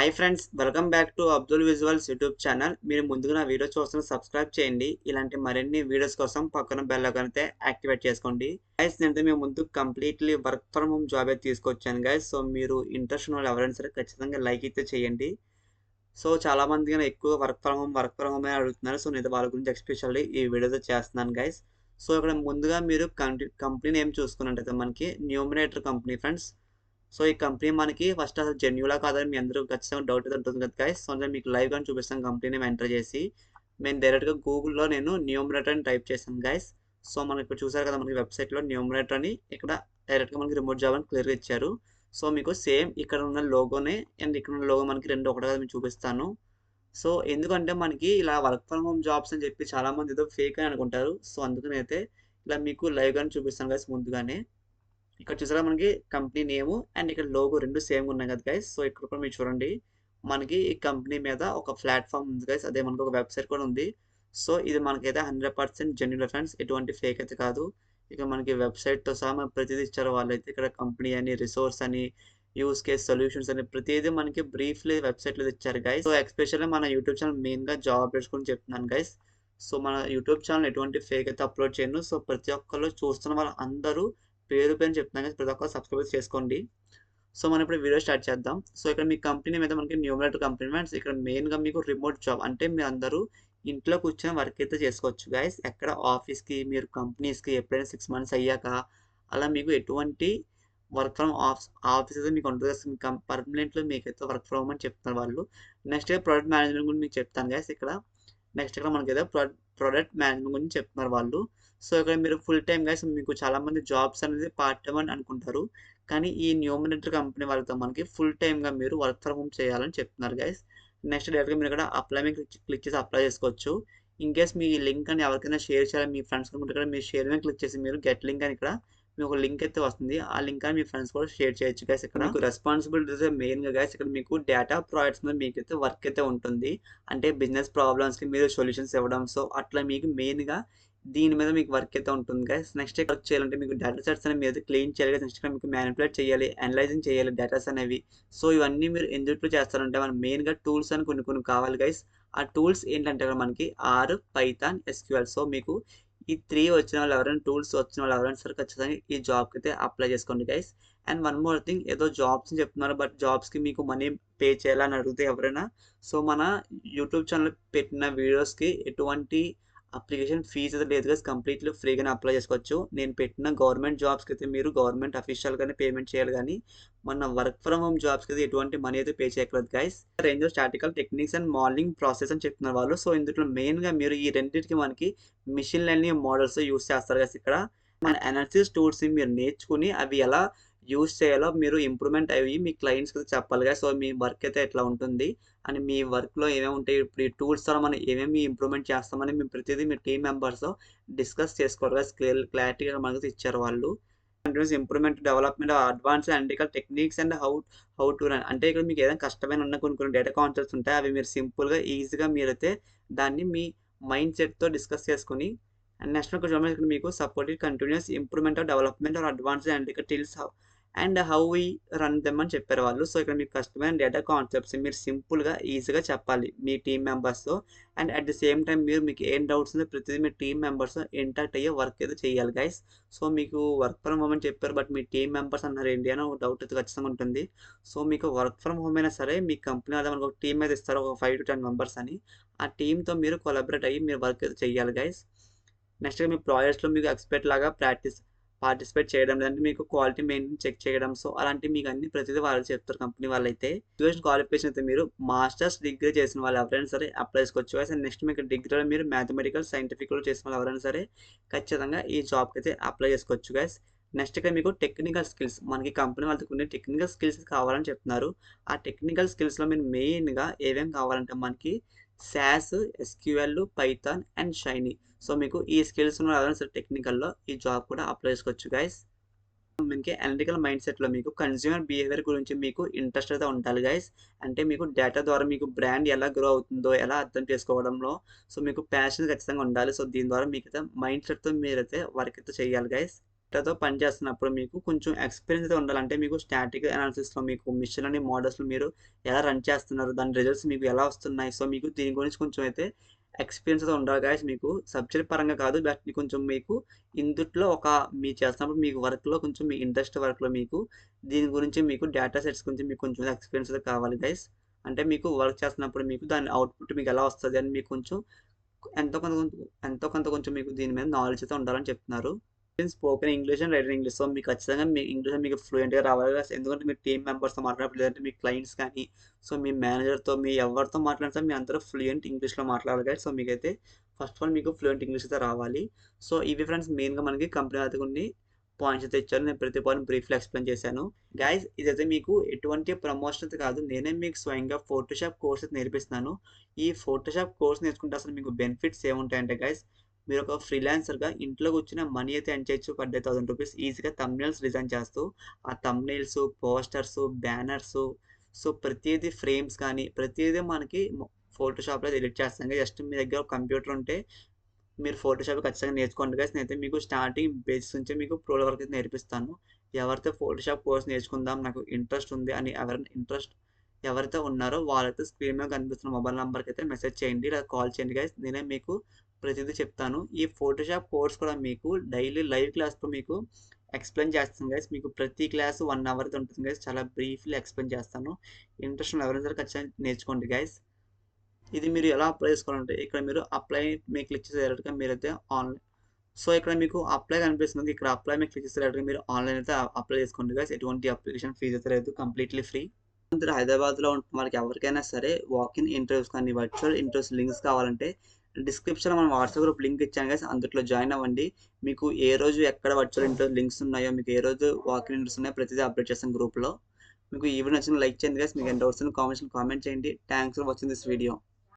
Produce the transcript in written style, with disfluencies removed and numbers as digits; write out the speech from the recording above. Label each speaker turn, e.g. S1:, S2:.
S1: Hi friends, welcome back to Abdul visuals YouTube channel. మీరు ముందుగా నా వీడియో చూస్తున్న సబ్స్క్రైబ్ చేయండి. ఇలాంటి మరిన్ని వీడియోస్ కోసం పక్కన బెల్ ఐకాన్ అయితే యాక్టివేట్ చేసుకోండి. గైస్, నేనైతే మీ ముందు completely work from home job అయితే తీసుకొచ్చాను గైస్. సో మీరు ఇంట్రెస్ట్ ఉన్న వాళ్ళు ఎవరైనా సరే ఖచ్చితంగా లైక్ అయితే చేయండి. సో చాలా మంది ఎక్కువ వర్క్ ఫ్రమ్ హోమ్ అని అడుగుతున్నారు. సో నేను వాళ్ళ గురించి ఎస్పెషల్లీ ఈ వీడియోతో చేస్తున్నాను గైస్. సో ఇక్కడ ముందుగా మీరు కంపెనీ నేమ్ చూసుకున్నట్టయితే మనకి న్యూమినేటర్ కంపెనీ ఫ్రెండ్స్. సో ఈ కంపెనీ మనకి ఫస్ట్ అసలు జెన్యులా కాదని మీ అందరూ ఖచ్చితంగా డౌట్ అయితే ఉంటుంది కదా గైస్. సో నేను మీకు లైవ్గా చూపిస్తాను కంపెనీ నేమ్ ఎంటర్ చేసి. నేను డైరెక్ట్గా గూగుల్లో నేను న్యూమరేటర్ అని టైప్ చేశాను గైస్. సో మనకి ఇప్పుడు చూసారు కదా, మనకి వెబ్సైట్లో న్యూమరేటర్ అని ఇక్కడ డైరెక్ట్గా మనకి రిమోట్ జాబ్ అని క్లియర్గా ఇచ్చారు. సో మీకు సేమ్ ఇక్కడ ఉన్న లోగోనే అండ్ ఇక్కడ ఉన్న లోగో మనకి రెండు ఒకటే మీకు చూపిస్తాను. సో ఎందుకంటే మనకి ఇలా వర్క్ ఫ్రమ్ హోమ్ జాబ్స్ అని చెప్పి చాలామంది ఏదో ఫేక్ అని అనుకుంటారు. సో అందుకని అయితే ఇలా మీకు లైవ్గానే చూపిస్తాను గైస్ ముందుగానే. ఇక్కడ చూసారా మనకి కంపెనీ నేము అండ్ ఇక్కడ లోగో రెండు సేమ్ ఉన్నాయి కదా గైస్. సో ఇక్కడ కూడా మీరు చూడండి, మనకి ఈ కంపెనీ మీద ఒక ప్లాట్ఫామ్ ఉంది గైస్. అదే మనకు ఒక వెబ్సైట్ కూడా ఉంది. సో ఇది మనకైతే 100% జెన్యున్ ఫ్రెండ్స్, ఎటువంటి ఫేక్ అయితే కాదు. ఇక మనకి వెబ్సైట్తో సహా మనకి ప్రతిదీ ఇచ్చారు వాళ్ళైతే. ఇక్కడ కంపెనీ అని, రిసోర్స్ అని, యూస్ కేస్ సొల్యూషన్స్ అని ప్రతిదీ మనకి బ్రీఫ్లీ వెబ్సైట్లో ఇచ్చారు గైస్. సో ఎస్పెషల్లీ మన యూట్యూబ్ ఛానల్ మెయిన్గా జాబ్ అప్డేట్స్ గురించి చెప్తున్నాను గైస్. సో మన యూట్యూబ్ ఛానల్ ఎటువంటి ఫేక్ అయితే అప్లోడ్ చేయను. సో ప్రతి ఒక్కరు చూస్తున్న వాళ్ళు అందరూ పేరు పేరు చెప్తున్నాను కదా, ప్రతి ఒక్కరు సబ్స్క్రైబ్ చేసుకోండి. సో మనం ఇప్పుడు వీడియో స్టార్ట్ చేద్దాం. సో ఇక్కడ మీ కంపెనీ మీద మనకి న్యూమరేటర్ కంపెనీ ఫ్రెండ్స్. ఇక్కడ మెయిన్గా మీకు రిమోట్ జాబ్ అంటే మీరు అందరూ ఇంట్లో కూర్చొని వర్క్ అయితే చేసుకోవచ్చు గైస్. ఎక్కడ ఆఫీస్కి, మీరు కంపెనీస్కి ఎప్పుడైనా 6 months అయ్యాక అలా మీకు ఎటువంటి వర్క్ ఫ్రమ్ ఆఫీస్ అయితే మీకు ఉంటుంది. మీకు పర్మనెంట్లో మీకైతే వర్క్ ఫ్రమ్ హోమ్ అని చెప్తున్నారు వాళ్ళు. నెక్స్ట్ ప్రొడక్ట్ మేనేజ్మెంట్ గురించి మీకు చెప్తాను గైస్. నెక్స్ట్ ఇక్కడ మనకైతే ప్రొడక్ట్ మేనేజ్మెంట్ గురించి చెప్తున్నారు వాళ్ళు. సో ఇక్కడ మీరు ఫుల్ టైం గైస్, మీకు చాలామంది జాబ్స్ అనేది పార్ట్ టైం అని అనుకుంటారు. కానీ ఈ న్యూమినేటర్ కంపెనీ వాళ్ళతో మనకి ఫుల్ టైమ్గా మీరు వర్క్ ఫ్రమ్ హోమ్ చేయాలని చెప్తున్నారు గైస్. నెక్స్ట్ డైరెక్ట్గా మీరు ఇక్కడ అప్లై మీద క్లిక్ చేసి అప్లై చేసుకోవచ్చు. ఇన్ కేస్ మీ లింక్ అని ఎవరికైనా షేర్ చేయాలి మీ ఫ్రెండ్స్ అనుకుంటే ఇక్కడ మీరు షేర్ మీద క్లిక్ చేసి మీరు గెట్ లింక్ అని ఇక్కడ మీకు ఒక లింక్ అయితే వస్తుంది. ఆ లింక్ అని మీ ఫ్రెండ్స్ కూడా షేర్ చేయొచ్చు గైస్. ఇక్కడ మీకు రెస్పాన్సిబిలిటీస్ మెయిన్గా గైస్, ఇక్కడ మీకు డేటా ప్రాజెక్ట్స్ మీద మీకైతే వర్క్ అయితే ఉంటుంది. అంటే బిజినెస్ ప్రాబ్లమ్స్కి మీరు సొల్యూషన్స్ ఇవ్వడం. సో అట్లా మీకు మెయిన్గా దీని మీద మీకు వర్క్ అయితే ఉంటుంది గైస్. నెక్స్ట్ వర్క్ చేయాలంటే మీకు డేటా సెట్స్ అనేవి మీరు క్లీన్ చేయాలి గైస్. నెక్స్ట్ మీకు మ్యానిపులేట్ చేయాలి, అనలైజింగ్ చేయాలి డేటాస్ అనేవి. సో ఇవన్నీ మీరు ఎందుకు చేస్తారంటే మనం మెయిన్గా టూల్స్ అని కొన్ని కావాలి గైస్. ఆ టూల్స్ ఏంటంటే మనకి ఆర్, పైథాన్, ఎస్క్యూఎల్. సో మీకు ఈ 3 వచ్చిన వాళ్ళు ఎవరైనా, టూల్స్ వచ్చిన వాళ్ళు ఎవరైనా సరే ఖచ్చితంగా ఈ జాబ్కి అయితే అప్లై చేసుకోండి guys. And one more thing, ఏదో జాబ్స్ చెప్తున్నారు బట్ జాబ్స్కి మీకు మనీ పే చేయాలని అడిగితే ఎవరైనా, సో మన యూట్యూబ్ ఛానల్ పెట్టిన వీడియోస్కి ఎటువంటి అప్లికేషన్ ఫీజు అయితే లేదు గైస్. కంప్లీట్లీ ఫ్రీగానే అప్లై చేసుకోవచ్చు. నేను పెట్టిన గవర్నమెంట్ జాబ్స్కి అయితే మీరు గవర్నమెంట్ అఫీషియల్గానే పేమెంట్ చేయాలి, కానీ మన వర్క్ ఫ్రమ్ హోమ్ జాబ్స్కి అయితే ఎటువంటి మనీ అయితే పే చేయట్లేదు guys. Range of statistical techniques and modelling process అని చెప్తున్నారు వాళ్ళు. సో ఇందులో మెయిన్గా మీరు ఈ రెండింటికి మనకి మిషన్ లెర్నింగ్ మోడల్స్ యూస్ చేస్తారు గైస్. ఇక్కడ మన అనాలిసిస్ టూల్స్ని మీరు నేర్చుకుని అవి ఎలా యూస్ చేయాలో మీరు ఇంప్రూవ్మెంట్ అయ్యి మీ క్లయింట్స్కి చెప్పాలి కదా. సో మీ వర్క్ అయితే ఎట్లా ఉంటుంది అని, మీ వర్క్లో ఏమేమి ఉంటాయి, ఇప్పుడు ఈ టూల్స్ ద్వారా మనం ఏమేమి ఇంప్రూవ్మెంట్ చేస్తామని మేము ప్రతిదీ మీ టీమ్ మెంబర్స్తో డిస్కస్ చేసుకోవాలి కదా. క్లారిటీగా మనకు ఇచ్చారు వాళ్ళు. Continuous improvement, development, advance analytical techniques and how to run. అంటే ఇక్కడ మీకు ఏదైనా కష్టమైన ఉన్న కొన్ని డేటా కాన్సెప్ట్స్ ఉంటాయి, అవి మీరు సింపుల్గా ఈజీగా మీరైతే దాన్ని మీ మైండ్ సెట్తో డిస్కస్ చేసుకుని. అండ్ నెక్స్ట్ ఇక్కడ మీకు supported continuous improvement of development or advance analytical skills and how we run them అని చెప్పారు వాళ్ళు. సో ఇక్కడ మీకు కష్టమైన డేటా కాన్సెప్ట్స్ మీరు సింపుల్గా ఈజీగా చెప్పాలి మీ టీమ్ మెంబర్స్తో. And at the same time మీకు ఏం డౌట్స్ ఉందో ప్రతిదీ మీ టీమ్ మెంబర్స్ ఇంటాక్ట్ అయ్యే వర్క్ అయితే చేయాలి గైస్. సో మీకు వర్క్ ఫ్రమ్ హోమ్ అని చెప్పారు బట్ మీ టీమ్ మెంబర్స్ అన్నారు ఏంటి అని ఒక డౌట్ అయితే ఖచ్చితంగా ఉంటుంది. సో మీకు వర్క్ ఫ్రమ్ హోమ్ అయినా సరే మీ కంపెనీ అదే మనకు ఒక టీమ్ అయితే ఇస్తారు, ఒక 5 to 10 members అని. ఆ టీంతో మీరు కొలాబరేట్ అయ్యి మీరు వర్క్ అయితే చేయాలి గైస్. నెక్స్ట్ మీ ప్రాజెక్ట్స్లో మీకు ఎక్స్పర్ట్ లాగా పార్టిసిపేట్ చేయడం, లేదంటే మీకు క్వాలిటీ మెయింటైన్ చెక్ చేయడం. సో అలాంటి మీకు అన్ని ప్రతిదీ వాళ్ళు చెప్తారు కంపెనీ వాళ్ళైతే. ఎడ్యుకేషన్ క్వాలిఫికేషన్ అయితే మీరు మాస్టర్స్ డిగ్రీ చేసిన వాళ్ళు ఎవరైనా సరే అప్లై చేసుకోవచ్చు. అండ్ నెక్స్ట్ మీకు డిగ్రీలో మీరు మ్యాథమెటికల్, సైంటిఫిక్లో చేసిన వాళ్ళు ఎవరైనా సరే ఖచ్చితంగా ఈ జాబ్కి అయితే అప్లై చేసుకోవచ్చు గైస్. నెక్స్ట్ ఇక్కడ మీకు టెక్నికల్ స్కిల్స్, మనకి కంపెనీ వాళ్ళకి కొన్ని టెక్నికల్ స్కిల్స్ కావాలని చెప్తున్నారు. ఆ టెక్నికల్ స్కిల్స్లో మీరు మెయిన్గా ఏమేమి కావాలంటే మనకి SAS, SQL, Python and Shiny. So మీకు ఈ స్కిల్స్ ఉన్న ఎవరైనా సరే టెక్నికల్లో ఈ జాబ్ కూడా అప్లై చేసుకోవచ్చు గైస్. మనకి అనలిటికల్ మైండ్ సెట్లో మీకు కన్స్యూమర్ బిహేవియర్ గురించి మీకు ఇంట్రెస్ట్ అయితే ఉండాలి గైస్. అంటే మీకు డేటా ద్వారా మీకు బ్రాండ్ ఎలా గ్రో అవుతుందో ఎలా అర్థం చేసుకోవడంలో సో మీకు ప్యాషన్ ఖచ్చితంగా ఉండాలి. సో దీని ద్వారా మీకు అయితే మైండ్ సెట్తో మీరైతే వర్క్ అయితే చేయాలి గైస్. డేటాతో పనిచేస్తున్నప్పుడు మీకు కొంచెం ఎక్స్పీరియన్స్ అయితే ఉండాలి. అంటే మీకు స్టాటిక్ అనాలిసిస్‌లో మీకు మిషన్ లెర్నింగ్ మోడల్స్‌లో మీరు ఎలా రన్ చేస్తున్నారు? దాని రిజల్ట్స్ మీకు ఎలా వస్తున్నాయి? సో, మీకు దీని గురించి కొంచెం అయితే ఎక్స్పీరియన్స్ అయితే ఉండాలి గైస్ మీకు. సబ్జెక్ట్ పరంగా కాదు. బట్ కొంచెం మీకు ఇందుట్లో మీరు చేస్తున్నప్పుడు మీకు వర్క్‌లో కొంచెం మీ ఇంట్రెస్ట్ వర్క్‌లో మీకు దీని గురించి మీకు డేటా సెట్స్ గురించి మీకు కొంచెం ఎక్స్పీరియన్స్ అయితే కావాలి గైస్. అంటే మీకు వర్క్ చేస్తున్నప్పుడు మీకు దాని అవుట్‌పుట్ మీకు ఎలా వస్తది అని మీకు కొంచెం ఎంతో కొంత కొంచెం మీకు దీని మీద నాలెడ్జ్ అయితే ఉండాలని చెప్తున్నారు. Spoken English and written English. So, మీకు ఖచ్చితంగా మీ ఇంగ్లీష్ మీకు ఫ్లూయెంట్‌గా రావాలి. ఎందుకంటే మీరు టీమ్ మెంబర్స్‌తో మాట్లాడినప్పుడు లేదంటే మీ క్లయింట్స్ కానీ, సో, మీ మేనేజర్‌తో మీ ఎవరితో మాట్లాడినా సరే మీ అందరూ ఫ్లూయెంట్ ఇంగ్లీష్‌లో మాట్లాడాలి గైస్. సో, మీకైతే ఫస్ట్ ఆఫ్ ఆల్ మీకు ఫ్లూయెంట్ ఇంగ్లీష్ అయితే రావాలి. సో, ఇవి ఫ్రెండ్స్ మెయిన్‌గా మనకి కంపెనీ అయితే కొన్ని పాయింట్స్ అయితే ఇచ్చారు. నేను ప్రతి పాయింట్ బ్రీఫ్‌లో ఎక్స్‌ప్లెయిన్ చేశాను. గైస్ ఇదైతే మీకు ఎటువంటి ప్రమోషన్ అయితే కాదు. నేనే మీకు స్వయంగా ఫోటోషాప్ కోర్స్ అయితే నేర్పిస్తున్నాను. ఈ ఫోటోషాప్ కోర్స్ నేర్చుకుంటే అసలు మీకు బెనిఫిట్స్ ఏముంటాయంటే గైస్, మీరు ఒక ఫ్రీలాన్సర్‌గా ఇంట్లో కూర్చున్న మనీ అయితే ఎర్న్ చేయొచ్చు పర్ డే ₹1000 ఈజీగా థంబ్‌నెయిల్స్ డిజైన్ చేస్తూ. ఆ థంబ్‌నెయిల్స్, పోస్టర్స్, బ్యానర్స్, సో, ప్రతీది ఫ్రేమ్స్ కానీ ప్రతీదీ మనకి ఫోటోషాప్‌లో ఎడిట్ చేస్తాం. జస్ట్ మీ దగ్గర ఒక కంప్యూటర్ ఉంటే మీరు ఫోటోషాప్ ఖచ్చితంగా నేర్చుకోండి గైస్. నేనైతే మీకు స్టార్టింగ్ బేసిక్స్ నుంచే మీకు ప్రోల వరకు అయితే నేర్పిస్తాను. ఎవరైతే ఫోటోషాప్ కోర్స్ నేర్చుకుందాం నాకు ఇంట్రెస్ట్ ఉంది అని ఎవరైతే ఉన్నారో వాళ్ళైతే స్క్రీన్ మీద కనిపిస్తున్న మొబైల్ నంబర్‌కి అయితే మెసేజ్ చేయండి లేదా కాల్ చేయండి గైస్. నేనే మీకు ప్రతిదీ చెప్తాను. ఈ ఫోటోషాప్ కోర్స్ కూడా మీకు డైలీ లైవ్ క్లాస్‌తో మీకు ఎక్స్‌ప్లెయిన్ చేస్తాను గైస్. మీకు ప్రతి క్లాస్ 1 అవర్‌ది ఉంటుంది గైస్. చాలా బ్రీఫ్‌లీ ఎక్స్‌ప్లెయిన్ చేస్తాను. ఇంట్రెస్ట్ ఉన్న ఎవరైనా సరే ఖచ్చితంగా నేర్చుకోండి గైస్. ఇది మీరు ఎలా అప్లై చేసుకోవాలంటే ఇక్కడ మీరు అప్లై మీద క్లిక్ చేసి డైరెక్ట్‌గా మీరైతే ఆన్‌లైన్. సో, ఇక్కడ మీకు అప్లై కనిపిస్తుంది. ఇక్కడ అప్లై మీద క్లిక్ చేసి డైరెక్ట్‌గా మీరు ఆన్‌లైన్ అయితే అప్లై చేసుకోండి గైస్. ఎటువంటి అప్లికేషన్ ఫీజ్ అయితే లేదు. Completely free. అందరూ హైదరాబాద్‌లో ఉంటున్న వాళ్ళకి ఎవరికైనా సరే వాకిన్ ఇంటర్వ్యూస్ కానీ, వర్చువల్ ఇంటర్వ్యూస్ లింక్స్ కావాలంటే డిస్క్రిప్షన్‌లో మన వాట్సాప్ గ్రూప్ లింక్ ఇచ్చాను గైస్. అందుట్లో జాయిన్ అవ్వండి. మీకు ఏ రోజు ఎక్కడ వర్చువల్ ఇంటర్వ్యూ లింక్స్ ఉన్నాయో, మీకు ఏ రోజు వాకిన్ ఇంటర్వ్యూస్ ఉన్నాయో ప్రతిదీ అప్డేట్ చేస్తాం గ్రూప్‌లో. మీకు ఈ వీడియో నచ్చింది లైక్ చేయండి గైస్. మీకు ఏమైనా డౌట్స్ ఉన్న కామెంట్స్‌లో కామెంట్ చేయండి. Thanks for watching this video.